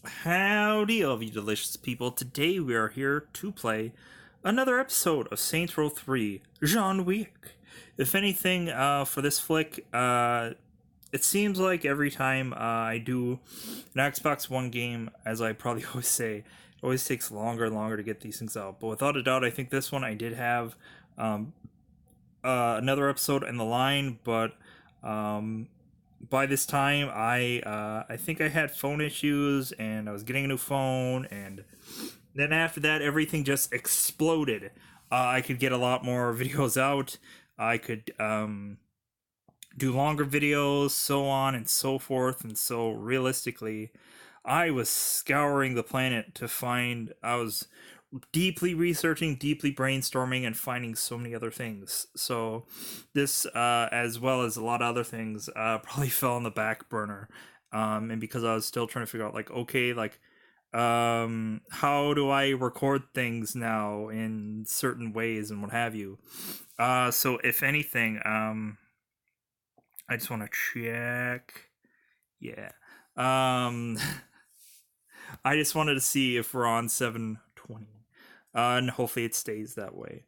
Howdy, all you delicious people. Today we are here to play another episode of Saints Row 3, Jean Wick. If anything, for this flick, it seems like every time I do an Xbox One game, as I probably always say, it always takes longer and longer to get these things out. But without a doubt, I think this one I did have um, another episode in the line, but um, by this time I think I had phone issues and I was getting a new phone, and then after that everything just exploded. I could get a lot more videos out. I could do longer videos, so on and so forth, and so realistically I was scouring the planet to find. I was deeply researching, deeply brainstorming, and finding so many other things. So this, as well as a lot of other things, probably fell on the back burner. And because I was still trying to figure out, like, okay, like, how do I record things now in certain ways and what have you. So if anything, I just want to check. Yeah. Um, I just wanted to see if we're on 720. And hopefully it stays that way.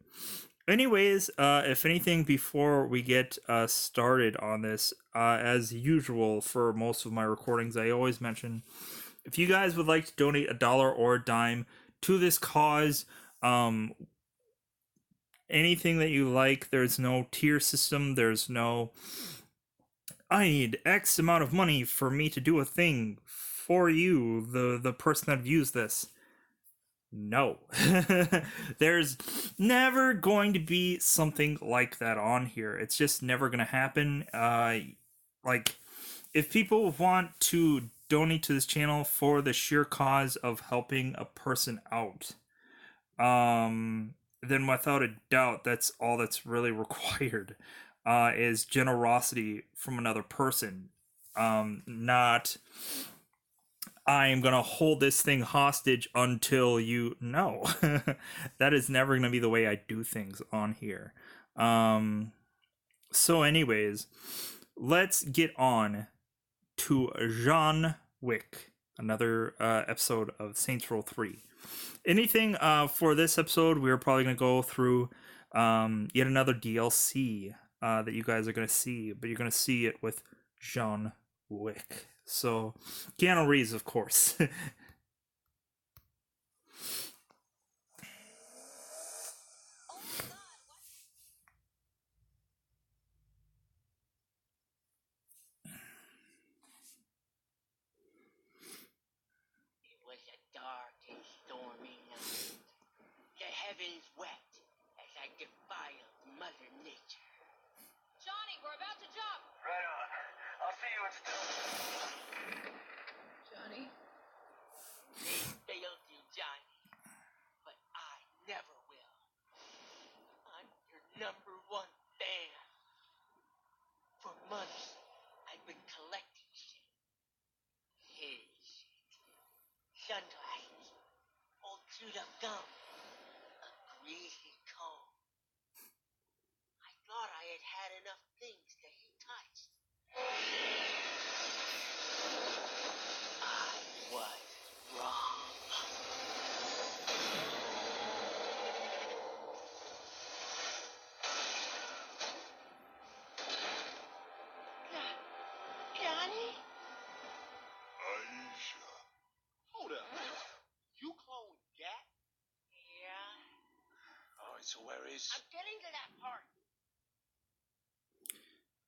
Anyways, if anything, before we get started on this, as usual for most of my recordings, I always mention if you guys would like to donate $1 or a dime to this cause, um, anything that you like, there's no tier system, there's no I need X amount of money for me to do a thing for you, the person that views this. No. There's never going to be something like that on here. It's just never going to happen. Like, if people want to donate to this channel for the sheer cause of helping a person out, then without a doubt, that's all that's really required, is generosity from another person. Not I'm gonna hold this thing hostage until you know. That is never gonna be the way I do things on here. So anyways, let's get on to Jean Wick, another episode of Saints Row 3. Anything for this episode, we're probably gonna go through yet another DLC that you guys are gonna see, but you're gonna see it with Jean Wick. So, Keanu Reeves, of course. It was a dark and stormy night. The heavens wept as I defiled Mother Nature. Johnny, we're about to jump. Right on. I'll see you in still. Johnny? They failed you, Johnny, but I never will. I'm your number one fan. For months, I've been collecting shit. His shit. Sunglasses, old chewed-up gum, a greasy comb. I thought I had had enough things that he touched. I was wrong. Johnny? Aisha. Hold up. You clone Gat? Yeah? Alright, so where is... I'm getting to that part.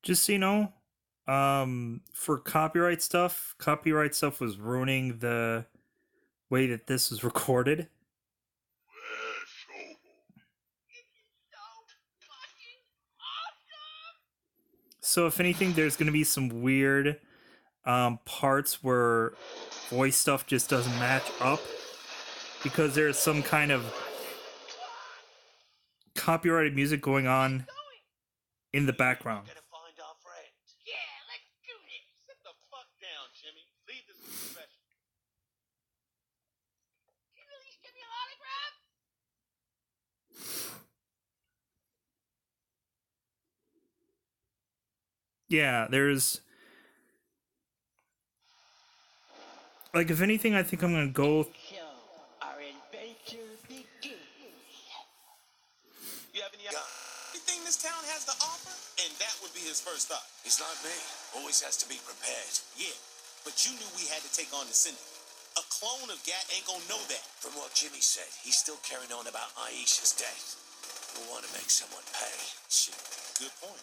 Just so you know, for copyright stuff was ruining the way that this was recorded. Where's Shovel? So fucking awesome! So if anything, there's gonna be some weird parts where voice stuff just doesn't match up because there's some kind of copyrighted music going on in the background. Gonna find our friend. Yeah, let's do this. Sit the fuck down, Jimmy. Leave this to professional. Can you at least give me an autograph? Yeah, there's Like, if anything, I think I'm gonna go. So, our adventure begins. You have anything this town has to offer? And that would be his first thought. He's like me. Always has to be prepared. Yeah, but you knew we had to take on the syndicate. A clone of Gat ain't gonna know that. From what Jimmy said, he's still carrying on about Aisha's death. We'll want to make someone pay. Shit, good point.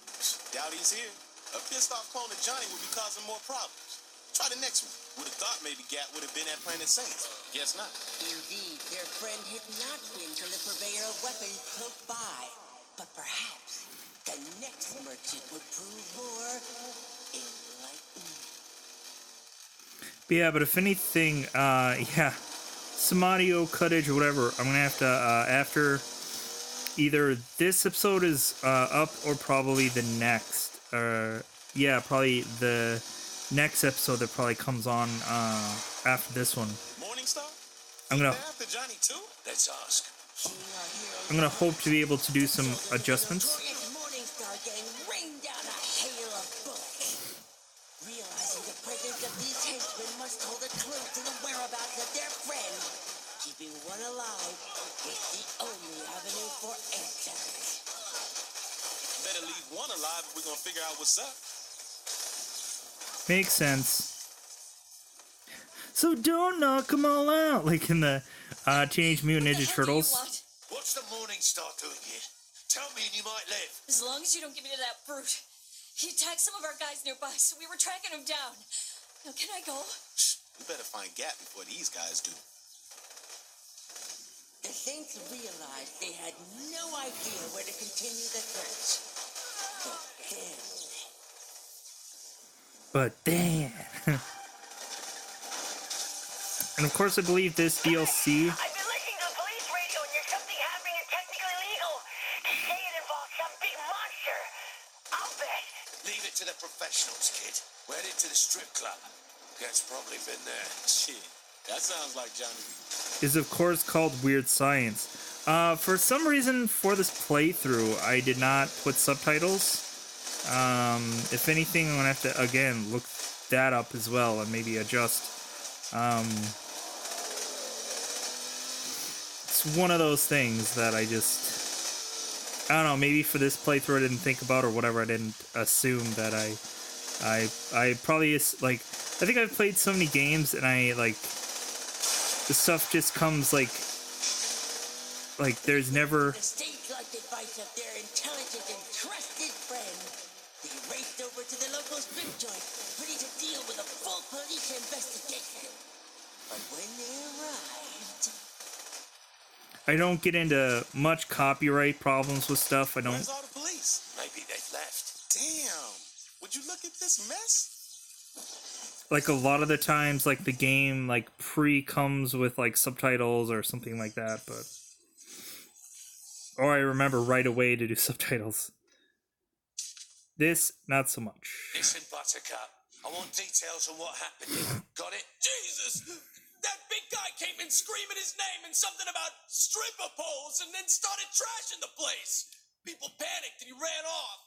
Doubt he's here. A pissed off clone of Johnny would be causing more problems. Try the next one. Would have thought maybe Gat would have been at Planet Saints. Guess not. Indeed, their friend had not been to the purveyor of weapons close by. But perhaps the next merchant would prove more enlightening. But yeah, but if anything, yeah, some audio cuttage or whatever, I'm gonna have to, after either this episode is up or probably the next, yeah, probably the next episode that probably comes on after this one. Morningstar? I'm gonna They're after Johnny too? Let's ask. hope to be able to do some adjustments. Notorious Morningstar gang rained down a hail of bullets. Realizing the presence of these henchmen must hold a clue to the whereabouts of their friend, keeping one alive is the only avenue for answers. Better leave one alive if we're gonna figure out what's up. Makes sense. So don't knock them all out, like in the Teenage Mutant Ninja Turtles. What's the Morningstar doing here? Tell me and you might live. As long as you don't give me to that brute. He attacked some of our guys nearby, so we were tracking him down. Now, can I go? We better find Gat before these guys do. The Saints realized they had no idea where to continue the search. But damn. And of course, I believe this DLC. I've been listening to the police radio and there's something happening that's technically illegal. They say it involves some big monster. I'll bet. Leave it to the professionals, kid. We're headed to the strip club. Gat's probably been there. Shit, that sounds like Johnny. Is of course called Weird Science. For some reason, for this playthrough, I did not put subtitles. If anything, I'm gonna have to again look that up as well and maybe adjust. It's one of those things that I don't know, maybe for this playthrough I didn't think about or whatever. I didn't assume that I probably like, I think I've played so many games and I like, the stuff just comes like there's never. The stage-like advice of their intelligent and trusted friend, they raced over to the local strip joint, ready to deal with a full police investigation. But when they arrived, I don't get into much copyright problems with stuff. I don't. Where's all the police? Maybe they've left. Damn. Would you look at this mess? Like a lot of the times, like the game like comes with like subtitles or something like that, but or I remember right away to do subtitles. This, not so much. Listen, Buttercup. I want details on what happened here. Got it? Jesus! That big guy came in screaming his name and something about stripper poles and then started trashing the place. People panicked and he ran off.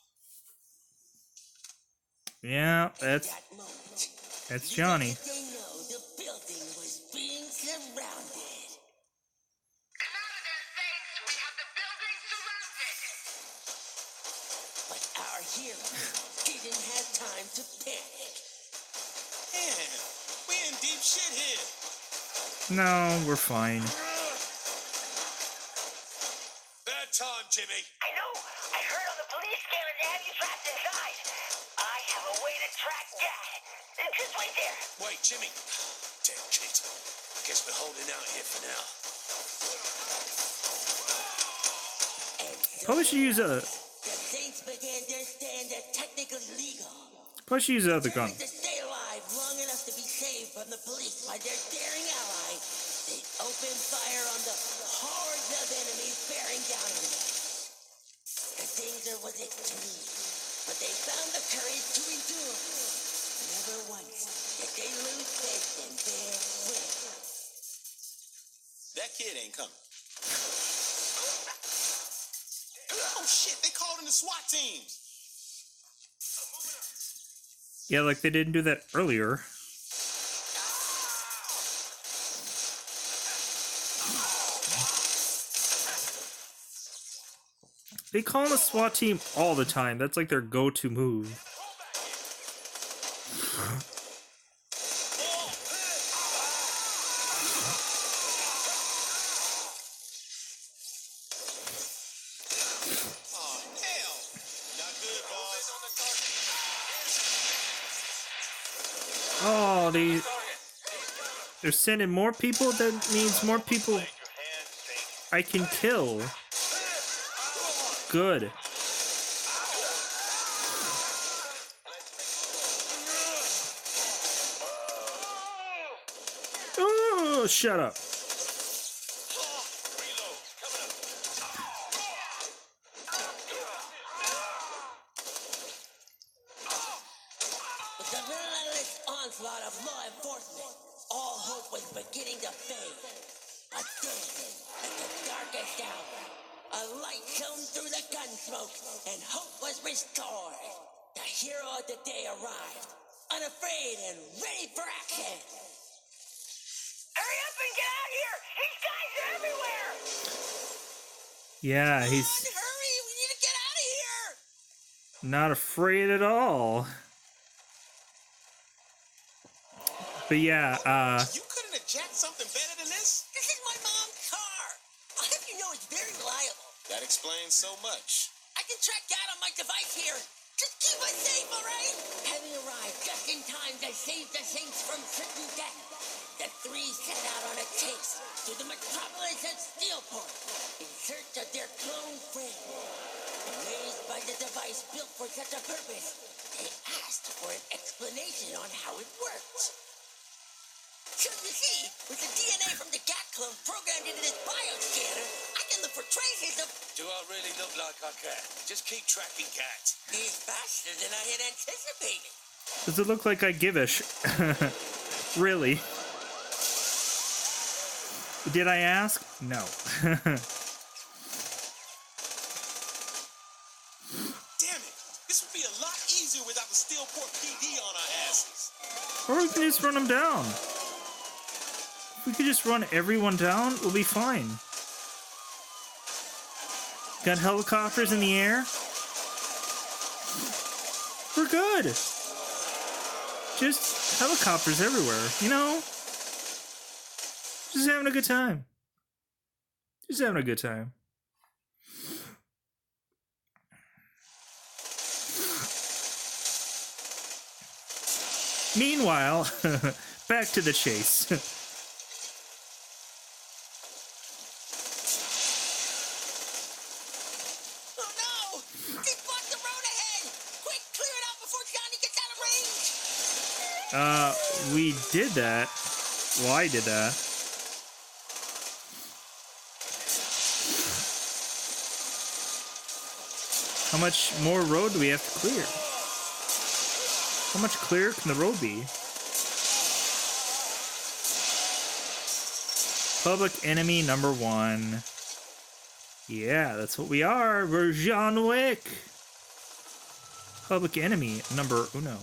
Yeah, at that moment, that's little Johnny. did they know the building was being surrounded. Come out of there, Saints. We have the building surrounded. But our hero didn't have time to panic. Damn, we in deep shit here. No, we're fine. Bad time, Jimmy. I know. I heard on the police scanner they have you trapped inside. I have a way to track Gat. Just wait there. Wait, Jimmy. Damn kid. Guess we're holding out here for now. And so Probably should use the Saints began their stand at technical legal. Probably should use the other gun. Determined to stay alive long enough to be saved from the police by their daring ally, they opened fire on the hordes of enemies bearing down on them. The danger was extreme, but they found the courage to endure. Never once did they lose faith in their friend. That kid ain't coming. Oh shit, they called in the SWAT teams. Yeah, like they didn't do that earlier. They call him a SWAT team all the time. That's like their go-to move. Oh, hell. Not good, boss. Oh, they're sending more people? That means more people I can kill. Good. Oh, shut up. With the relentless onslaught of law enforcement, all hope was beginning to fade. But then, at the darkest hour, a light shone through the gun smoke, and hope was restored. The hero of the day arrived, unafraid and ready for action. Hurry up and get out here! These guys are everywhere! Yeah, Come he's on, hurry! We need to get out of here! not afraid at all. But yeah, You couldn't have jacked something better than this? This is my mom's car. I'll have you know it's very reliable. That explains so much. I can track down on my device here. Just keep us safe, all right? Having arrived just in time to save the Saints from certain death, the three set out on a chase through the metropolis of Steelport in search of their clone friend. Amazed by the device built for such a purpose, they asked for an explanation on how it worked. So you see, with the DNA from the Gat clone programmed into this bioscanner, I can look for traces of... Do I really look like I can? Just keep tracking cats. He's faster than I had anticipated. does it look like I give a Really? Did I ask? No. Damn it. This would be a lot easier without the Steelport PD on our asses. Or we can just run them down. If we could just run everyone down, we'll be fine. Got helicopters in the air. We're good. Just helicopters everywhere, you know? Just having a good time. Just having a good time. Meanwhile, back to the chase. Oh no! They blocked the road ahead! Quick, clear it out before Johnny gets out of range! We did that. Well, I did that. How much more road do we have to clear? How much clearer can the road be? Public enemy number 1. Yeah, that's what we are. We're John Wick. Public enemy number uno.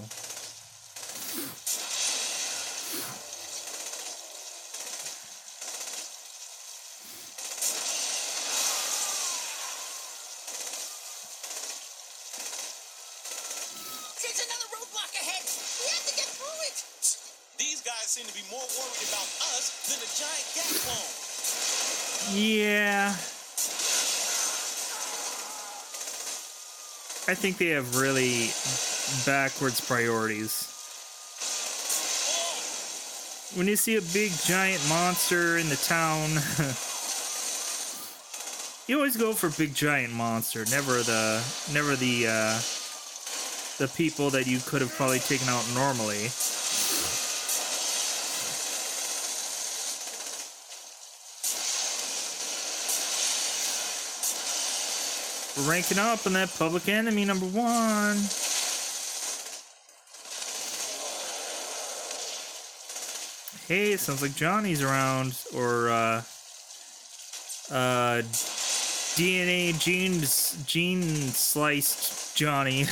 There's another roadblock ahead! We have to get through it! These guys seem to be more worried about us than the giant Gat clone. Yeah. I think they have really backwards priorities. When you see a big giant monster in the town, you always go for big giant monster, never the people that you could have probably taken out normally. We're ranking up on that public enemy number 1. Hey, sounds like Johnny's around, or DNA gene sliced Johnny.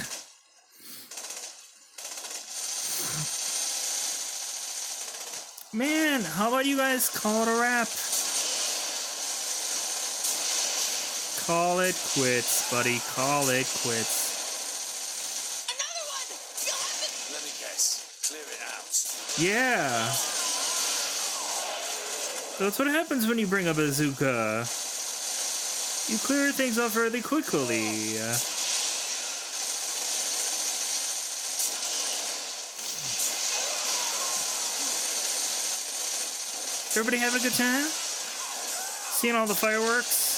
Man, how about you guys call it a wrap? Call it quits, buddy. Call it quits. Another one! You'll have it! Let me guess. Clear it out. Yeah. That's what happens when you bring a bazooka. You clear things off fairly quickly. Everybody having a good time? Seeing all the fireworks?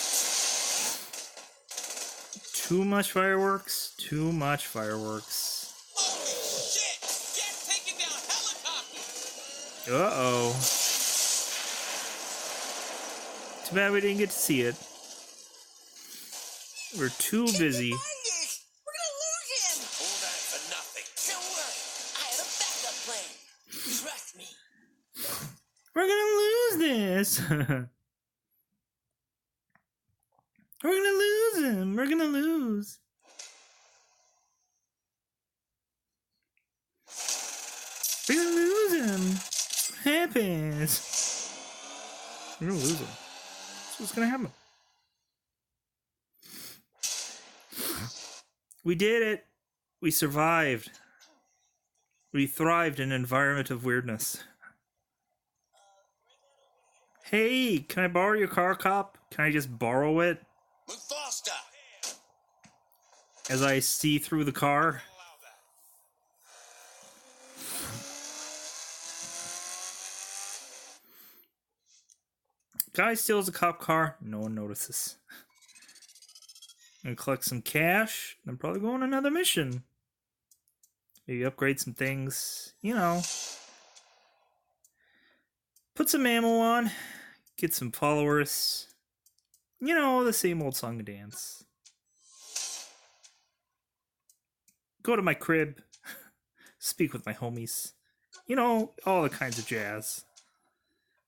Too much fireworks. Too much fireworks. Holy shit! Get taken down! Helicopter! Uh-oh. Too bad we didn't get to see it. We're too busy. We're gonna lose him! All that for nothing. Don't worry, I have a backup plan. Trust me. We're gonna lose this. We're gonna lose him. We're gonna lose. We're gonna lose him. What happens? We're gonna lose him. That's what's gonna happen. We did it. We survived. We thrived in an environment of weirdness. Hey, can I borrow your car, cop? Can I just borrow it? Move faster. As I see through the car. Guy steals a cop car. No one notices. Gonna collect some cash. Then probably go on another mission. Maybe upgrade some things. You know. Put some ammo on. Get some followers. You know, the same old song and dance. Go to my crib. Speak with my homies. You know, all the kinds of jazz.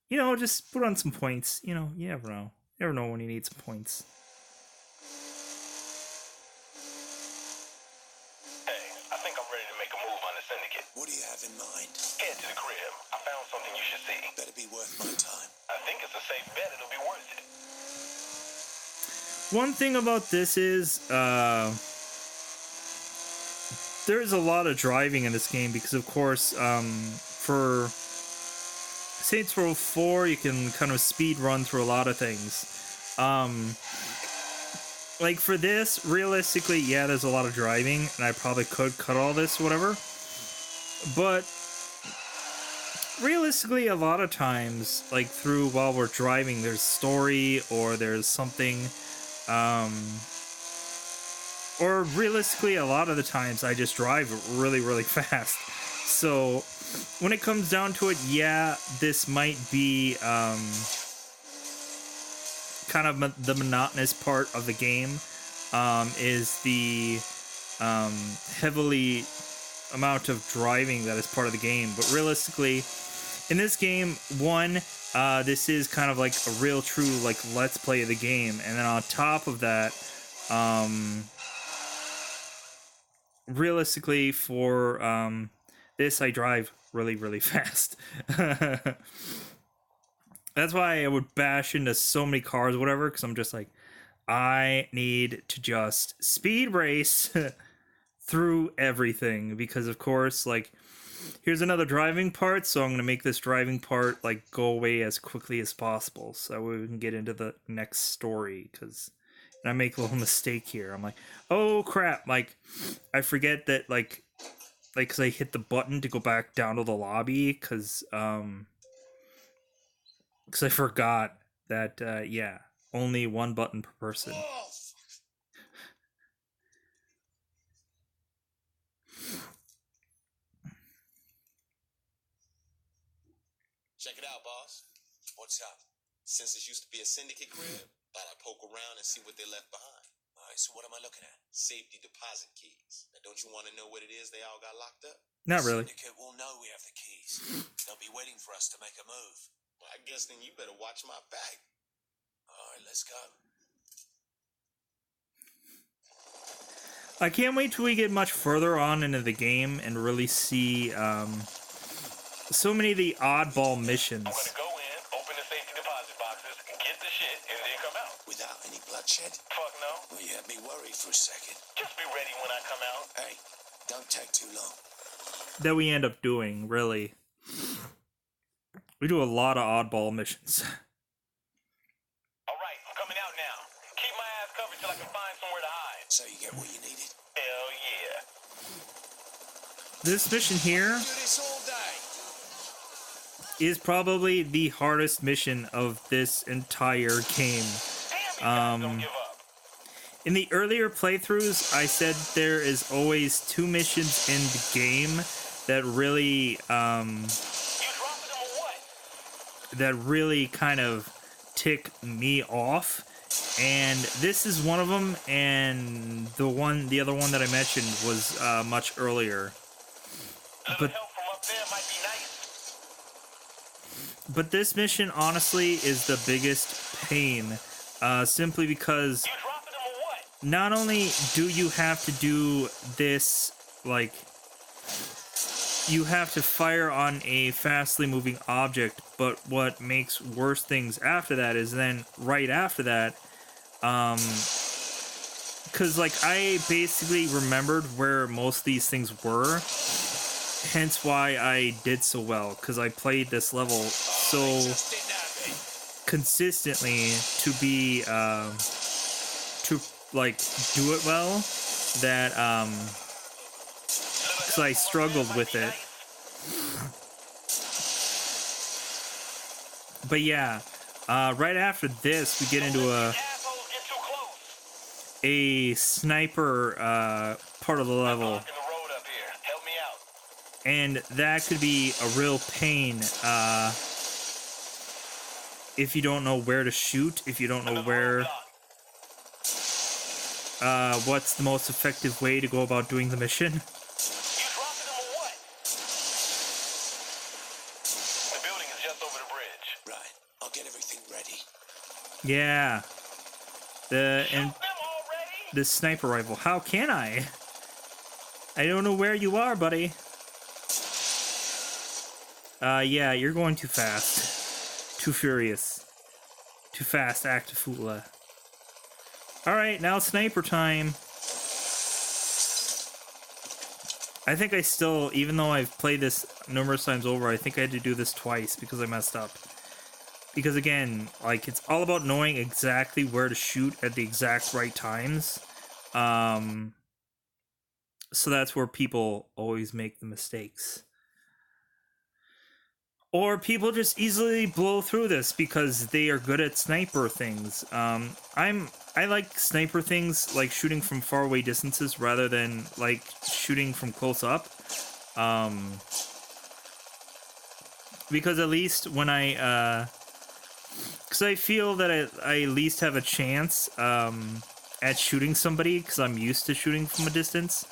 You know, just put on some points. You know, you never know. You never know when you need some points. Hey, I think I'm ready to make a move on the syndicate. What do you have in mind? Head to the crib. I found something you should see. Better be worth my time. I think it's a safe bet it'll be worth it. One thing about this is, there's a lot of driving in this game because, of course, for Saints Row 4, you can kind of speed run through a lot of things. Like for this, realistically, yeah, there's a lot of driving, and I probably could cut all this, whatever. But realistically, a lot of times, like through while we're driving, there's story or there's something. Or realistically, a lot of the times I just drive really, really fast. So when it comes down to it, yeah, this might be kind of the monotonous part of the game. Is the heavily amount of driving that is part of the game. But realistically, in this game, this is kind of like a real true like let's play of the game, and then on top of that, realistically for this I drive really, really fast. That's why I would bash into so many cars, whatever, because I'm just like, I need to just speed race through everything, because of course, like, here's another driving part, so I'm going to make this driving part, like, go away as quickly as possible, so we can get into the next story, because I make a little mistake here. I'm like, oh crap, like, I forget that, like, because I hit the button to go back down to the lobby, because I forgot that, yeah, only one button per person. Oh, check it out, boss. What's up? Since this used to be a syndicate crib, thought I'd poke around and see what they left behind. Alright, so what am I looking at? Safety deposit keys. Now, don't you want to know what it is they all got locked up? Not really. Syndicate will know we have the keys. They'll be waiting for us to make a move. Well, I guess then you better watch my back. Alright, let's go. I can't wait till we get much further on into the game and really see so many of the oddball missions. I'm gonna go in, open the safety deposit boxes, get the shit, and then come out. Without any bloodshed? Fuck for a second. Just be ready when I come out. Hey, don't take too long. That we end up doing, really. We do a lot of oddball missions. All right, I'm coming out now. Keep my ass covered till I can find somewhere to hide. So you get what you needed? Hell yeah. This mission here Do this all day. is probably the hardest mission of this entire game. Damn, you guys don't give up. In the earlier playthroughs, I said there is always 2 missions in the game that really, You dropping them or what? that really kind of tick me off. And this is one of them, and the other one that I mentioned was much earlier. But Help from up there might be nice. But this mission, honestly, is the biggest pain, simply because You dropping them or what? not only do you have to do this, like, you have to fire on a fastly moving object, but what makes worse things after that is then, right after that, because, like, I basically remembered where most of these things were, hence why I did so well, because I played this level so consistently to be, to, like, do it well, that, because I struggled with it. But yeah, right after this, we get into Assholes get too close. a sniper, part of the level. Blocking the road up here. Help me out. And that could be a real pain, if you don't know where to shoot, if you don't know where, what's the most effective way to go about doing the mission. You dropping them or what? The building is just over the bridge. Right. I'll get everything ready. Yeah. And Them already? the sniper rifle. How can I? I don't know where you are, buddy. Yeah, you're going too fast. Too furious. Too fast, Actifula. Alright, now sniper time. I think I still, even though I've played this numerous times over, I think I had to do this twice because I messed up. Because again, like, it's all about knowing exactly where to shoot at the exact right times. So that's where people always make the mistakes. Or people just easily blow through this because they are good at sniper things. I like sniper things, like shooting from far away distances rather than like shooting from close up. Because at least when I, because I feel that I at least have a chance at shooting somebody because I'm used to shooting from a distance,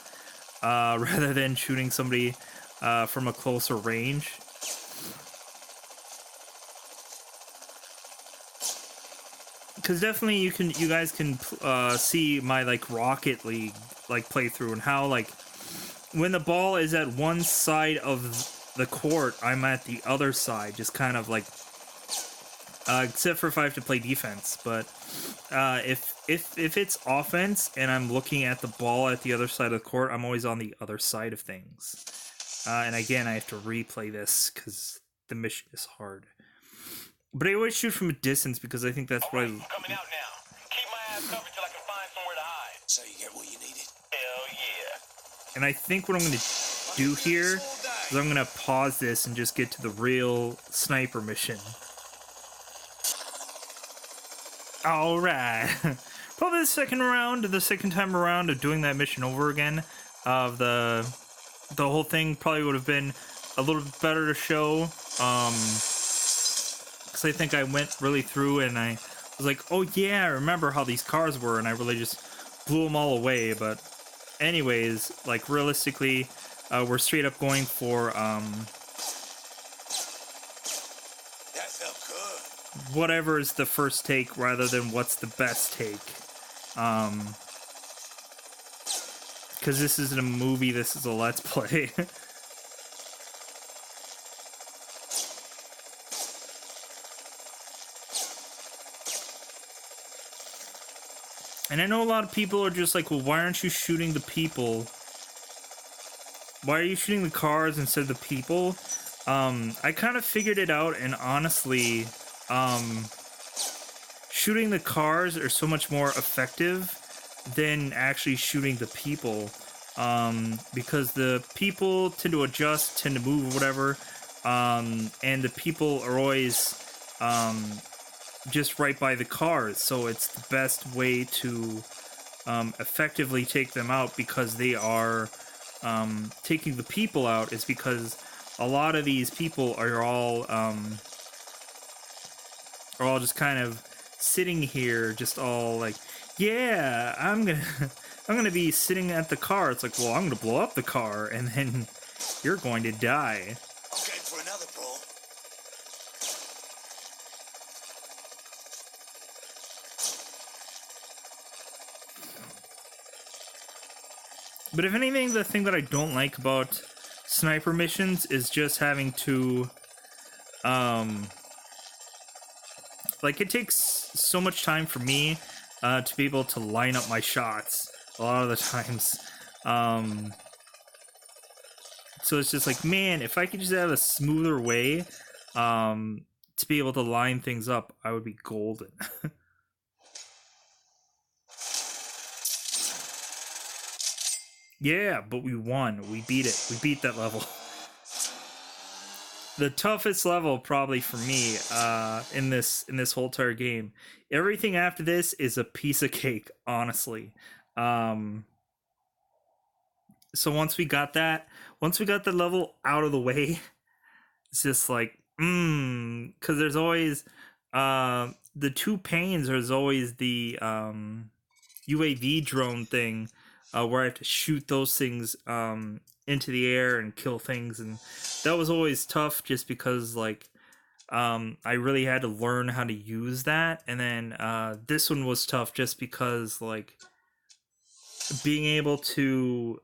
rather than shooting somebody from a closer range. Because definitely you guys can see my like Rocket League like playthrough and how like when the ball is at one side of the court, I'm at the other side, just kind of like except for if I have to play defense. But if it's offense and I'm looking at the ball at the other side of the court, I'm always on the other side of things. And again, I have to replay this because the mission is hard. But I always shoot from a distance because I think that's what I... I'm coming out now. Keep my ass covered till I can find somewhere to hide. So you get what you needed? Hell yeah. And I think what I'm going to do here is I'm going to pause this and just get to the real sniper mission. Alright. Probably the second time around of doing that mission over again. Of the whole thing probably would have been a little bit better to show. Because I think I went really through and I was like, oh yeah, I remember how these cars were, and I really just blew them all away. But anyways, like realistically, we're straight up going for That felt good. whatever is the first take rather than what's the best take. Because this isn't a movie, this is a Let's Play. And I know a lot of people are just like, well, why aren't you shooting the people? Why are you shooting the cars instead of the people? I kind of figured it out, and honestly, shooting the cars are so much more effective than actually shooting the people. Because the people tend to adjust, tend to move, or whatever, and the people are always just right by the cars, so it's the best way to effectively take them out, because they are taking the people out is because a lot of these people are all just kind of sitting here, just all like, yeah, I'm gonna be sitting at the car. It's like, well, I'm gonna blow up the car, and then you're going to die. I'm going for another brawl. But if anything, the thing that I don't like about sniper missions is just having to, like, it takes so much time for me to be able to line up my shots a lot of the times. So it's just like, man, if I could just have a smoother way to be able to line things up, I would be golden. Yeah, but we won. We beat it. We beat that level. The toughest level probably for me in this whole entire game. Everything after this is a piece of cake, honestly. So once we got that level out of the way, it's just like, because there's always the two pains. There's always the UAV drone thing, where I have to shoot those things into the air and kill things, and that was always tough just because, like, I really had to learn how to use that. And then this one was tough just because, like, being able to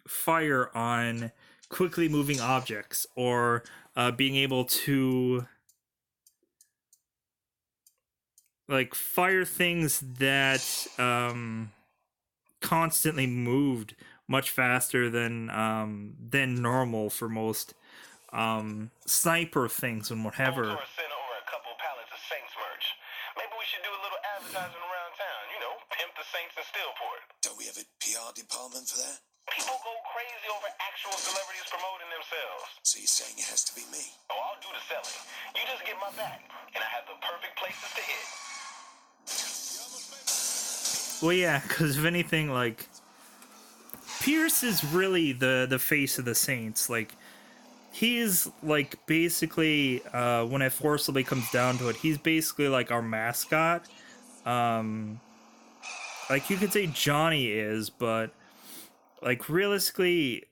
fire on quickly moving objects, or being able to, like, fire things that constantly moved much faster than normal for most sniper things and whatever. Or send over a couple pallets of Saints merch. Maybe we should do a little advertising around town. You know, pimp the Saints in Steelport. Don't we have a PR department for that? People go crazy over actual celebrities promoting themselves. So you're saying it has to be me? Oh, I'll do the selling. You just get my back, and I have the perfect places to hit. Well, yeah, because if anything, like, Pierce is really the face of the Saints. Like, he's, like, basically, when it forcibly comes down to it, he's basically like our mascot. Like, you could say Johnny is, but, like, realistically,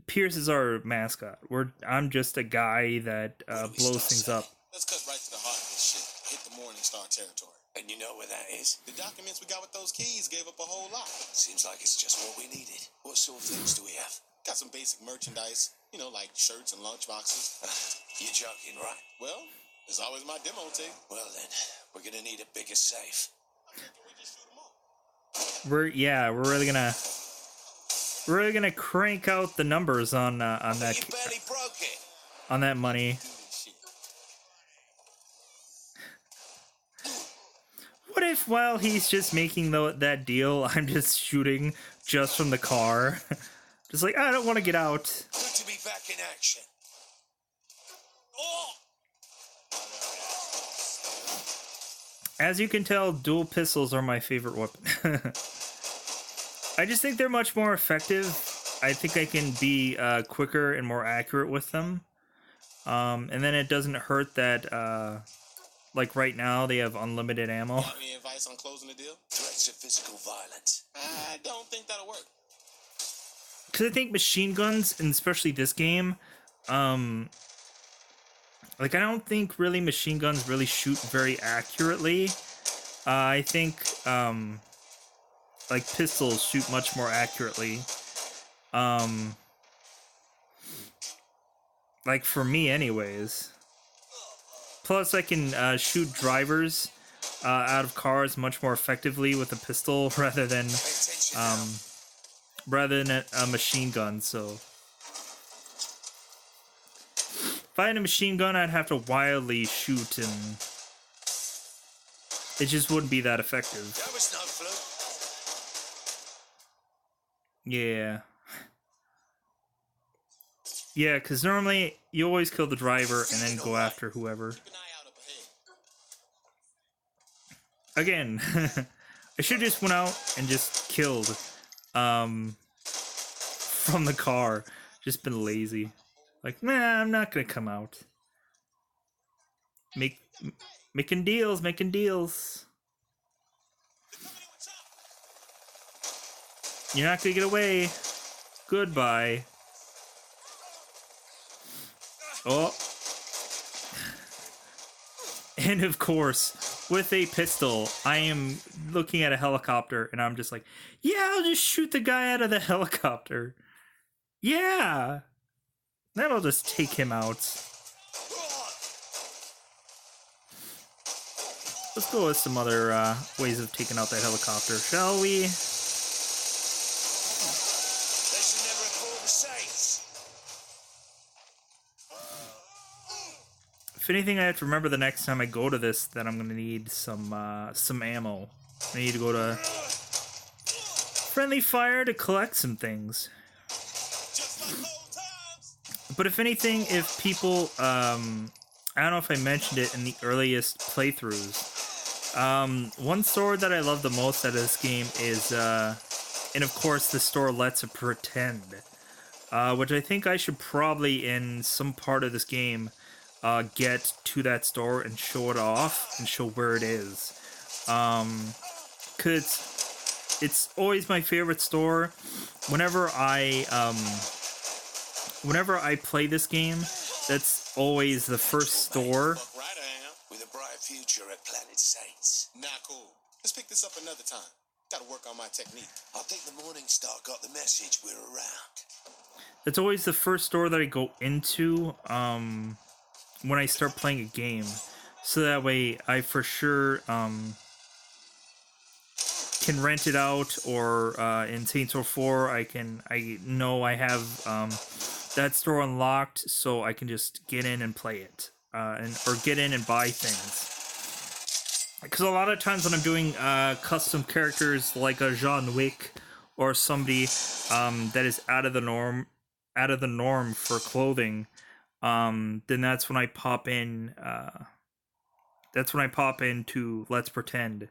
Pierce is our mascot. I'm just a guy that blows things up. Let's cut right to the heart of this shit. Hit the Morningstar territory. And you know where that is? The documents we got with those keys gave up a whole lot. Seems like it's just what we needed. What sort of things do we have? Got some basic merchandise, you know, like shirts and lunchboxes. You're joking, right? Well, it's always my demo tape. Well then, we're gonna need a bigger safe. We just shoot them all. We're really gonna crank out the numbers on You barely broke it. on that money. Do this shit. What if, while he's just making that deal, I'm just shooting just from the car? Just like, I don't want to get out. Good to be back in action. Oh! As you can tell, dual pistols are my favorite weapon. I just think they're much more effective. I think I can be quicker and more accurate with them. And then it doesn't hurt that, like, right now they have unlimited ammo. Got any advice on closing the deal? Threats of physical violence. I don't think that'll work. Because I think machine guns, and especially this game, like, I don't think really machine guns really shoot very accurately. I think, like, pistols shoot much more accurately. Like, for me anyways. Plus, I can shoot drivers out of cars much more effectively with a pistol rather than a machine gun. So if I had a machine gun, I'd have to wildly shoot, and it just wouldn't be that effective. That was no fluke. Yeah. Yeah, because normally you always kill the driver and then go after whoever. Keep an eye out up ahead. Again, I should just went out and just killed from the car. Just been lazy. Like, nah, I'm not gonna come out. Making deals. You're not gonna get away. Goodbye. Oh. And of course, with a pistol, I am looking at a helicopter and I'm just like, yeah, I'll just shoot the guy out of the helicopter. Yeah. That'll just take him out. Let's go with some other ways of taking out that helicopter, shall we? They should never have called the Saints. If anything, I have to remember the next time I go to this that I'm gonna need some ammo. I need to go to friendly fire to collect some things. But if anything, if people, I don't know if I mentioned it in the earliest playthroughs. One sword that I love the most out of this game is, and of course the store lets it pretend, which I think I should probably in some part of this game get to that store and show it off and show where it is. Cause it's always my favorite store. Whenever I play this game, that's always the first store. Fuck right I am. With a bright future at Planet Saints. Not cool. Let's pick this up another time. Gotta work on my technique. I think the Morning Star got the message we're around. It's always the first store that I go into when I start playing a game, so that way I for sure can rent it out, or in Saints Row 4 I know I have that store unlocked, so I can just get in and play it, or get in and buy things. Because a lot of times when I'm doing custom characters like a John Wick or somebody that is out of the norm for clothing, then that's when I pop in. That's when I pop into Let's Pretend,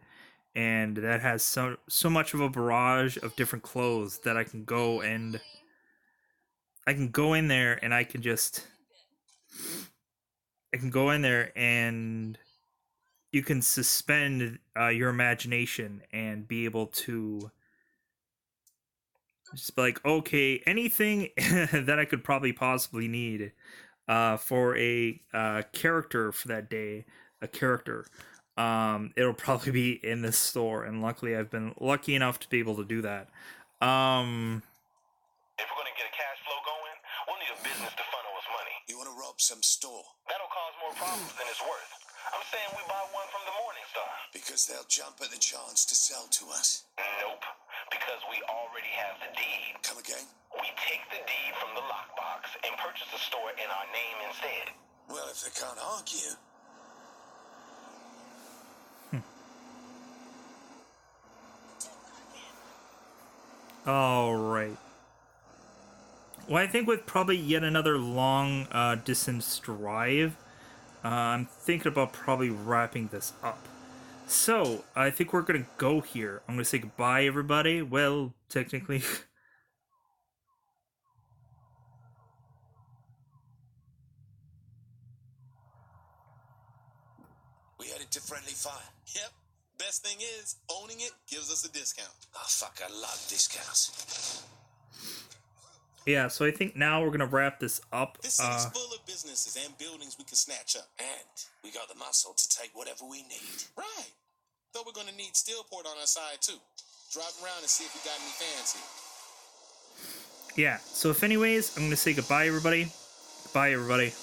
and that has so much of a barrage of different clothes that I can go in there and I can go in there and you can suspend your imagination and be able to just be like, okay, anything that I could probably possibly need for a character for that day, it'll probably be in this store, and luckily I've been lucky enough to be able to do that. If we're gonna get a cash flow going, we'll need a business to funnel us money. You want to rob some store? That'll cause more problems than it's worth. I'm saying we buy one from the Morning Star. Because they'll jump at the chance to sell to us. Nope. Because we already have the deed. Come again? We take the deed from the lockbox and purchase the store in our name instead. Well, if they can't argue. All right. Well, I think with probably yet another long distance drive, I'm thinking about probably wrapping this up. So, I think we're going to go here. I'm going to say goodbye, everybody. Well, technically. We headed to friendly fire. Yep. Best thing is, owning it gives us a discount. Oh, fuck, I love discounts. Yeah, so I think now we're going to wrap this up. This city's full of businesses and buildings we can snatch up. And we got the muscle to take whatever we need. Right. Though we're gonna need Steelport on our side too. Drive around and see if we got any fans here. Yeah, so if anyways, I'm going to say goodbye, everybody. Goodbye, everybody.